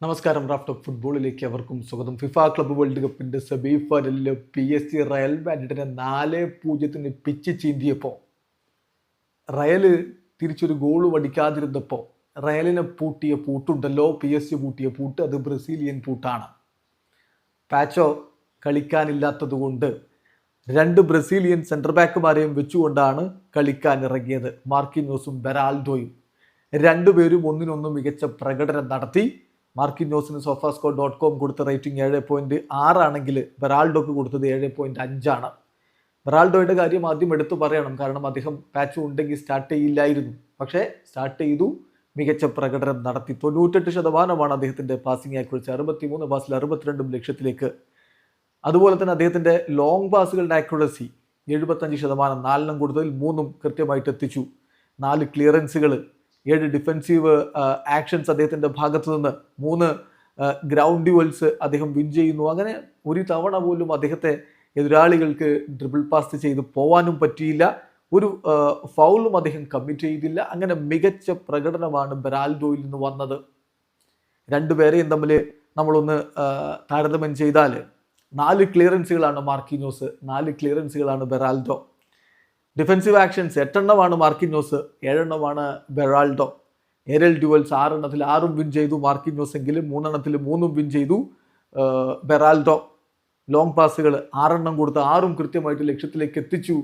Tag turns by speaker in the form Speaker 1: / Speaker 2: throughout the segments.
Speaker 1: നമസ്കാരം. Raft of ഫുട്ബോളിലേക്ക് അവർക്കും സ്വാഗതം. ഫിഫ ക്ലബ്ബ് വേൾഡ് കപ്പിന്റെ സെമി ഫൈനലിൽ PSG റയൽ മാഡ്രിഡിനെ 4-0 പിച്ച് ചീന്തിയപ്പോൾ റയല് തിരിച്ചൊരു ഗോൾ അടിക്കാതിരുന്നപ്പോൾ റയലിനെ പൂട്ടിയ പൂട്ടുണ്ടല്ലോ, PSG പൂട്ടിയ പൂട്ട്, അത് ബ്രസീലിയൻ പൂട്ടാണ്. പാച്ചോ കളിക്കാനില്ലാത്തത് കൊണ്ട് രണ്ട് ബ്രസീലിയൻ സെൻറ്റർ ബാക്കുമാരെയും വെച്ചുകൊണ്ടാണ് കളിക്കാൻ ഇറങ്ങിയത്. മാർക്കിഞ്ഞോസും ബെറാൽഡോയും രണ്ടുപേരും ഒന്നിനൊന്ന് മികച്ച പ്രകടനം നടത്തി. മാർക്കിഞ്ഞോസിന് sofascore.com കൊടുത്ത റേറ്റിംഗ് 7.6 ആണെങ്കിൽ ബെറാൾഡോക്ക് കൊടുത്തത് 7.5 ആണ്. ബെറാൾഡോയുടെ കാര്യം ആദ്യം എടുത്തു പറയണം, കാരണം അദ്ദേഹം പാച്ച് ഉണ്ടെങ്കിൽ സ്റ്റാർട്ട് ചെയ്യില്ലായിരുന്നു. പക്ഷേ സ്റ്റാർട്ട് ചെയ്തു, മികച്ച പ്രകടനം നടത്തി. 98% അദ്ദേഹത്തിൻ്റെ പാസിംഗ് ആക്യുറസി, 63 പാസിൽ 62 ലക്ഷ്യത്തിലേക്ക്. അതുപോലെ തന്നെ അദ്ദേഹത്തിൻ്റെ ലോങ് പാസുകളുടെ ആക്യുറസി 75%, 4 കൊടുത്തതിൽ 3 കൃത്യമായിട്ട് എത്തിച്ചു. 4 ക്ലിയറൻസുകൾ, 7 ഡിഫെൻസീവ് ആക്ഷൻസ് അദ്ദേഹത്തിൻ്റെ ഭാഗത്തു നിന്ന്, 3 ഗ്രൗണ്ട് ഡ്യുവൽസ് അദ്ദേഹം വിൻ ചെയ്യുന്നു. അങ്ങനെ ഒരു തവണ പോലും അദ്ദേഹത്തെ എതിരാളികൾക്ക് ഡ്രിബിൾ പാസ് ചെയ്ത് പോവാനും പറ്റിയില്ല. ഒരു ഫൗളും അദ്ദേഹം കമ്മിറ്റ് ചെയ്തില്ല. അങ്ങനെ മികച്ച പ്രകടനമാണ് ബെറാൽഡോയിൽ നിന്ന് വന്നത്. രണ്ടുപേരെയും തമ്മിൽ നമ്മളൊന്ന് താരതമ്യം ചെയ്താൽ 4 ക്ലിയറൻസുകളാണ് മാർക്കിഞ്ഞോസ്, 4 ക്ലിയറൻസുകളാണ് Beraldo. Defensive actions 8 Marquinhos, 7 Beraldo. Aerial duels 6 6 win ചെയ്തു മാർക്കിഞ്ഞോസ്, എങ്കിലും 3 വിൻ ചെയ്തു ബെറാൾഡോ. ലോങ് പാസുകൾ 6 കൊടുത്ത് 6 കൃത്യമായിട്ട് ലക്ഷ്യത്തിലേക്ക് എത്തിച്ചു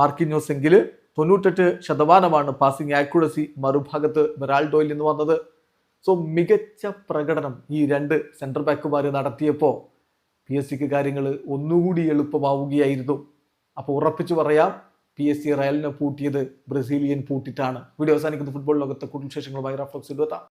Speaker 1: മാർക്കിഞ്ഞോസ്, എങ്കിൽ 98% പാസിംഗ് ആക്യുറസി മറുഭാഗത്ത് ബെറാൾഡോയിൽ നിന്ന് വന്നത്. സോ മികച്ച പ്രകടനം ഈ രണ്ട് സെൻറ്റർ ബാക്കുമാർ നടത്തിയപ്പോൾ PSG കാര്യങ്ങൾ ഒന്നുകൂടി എളുപ്പമാവുകയായിരുന്നു. അപ്പോൾ ഉറപ്പിച്ചു പറയാം, PSG റയലിനെ പൂട്ടിയത് ബ്രസീലിയൻ പൂട്ടിട്ടാണ്. വീഡിയോ അവസാനിക്കുന്ന ഫുട്ബോൾ ലോകത്തെ കൂടുതൽ വിശേഷങ്ങളുമായി റാഫ്റ്റ് ഓഫ് എത്താം.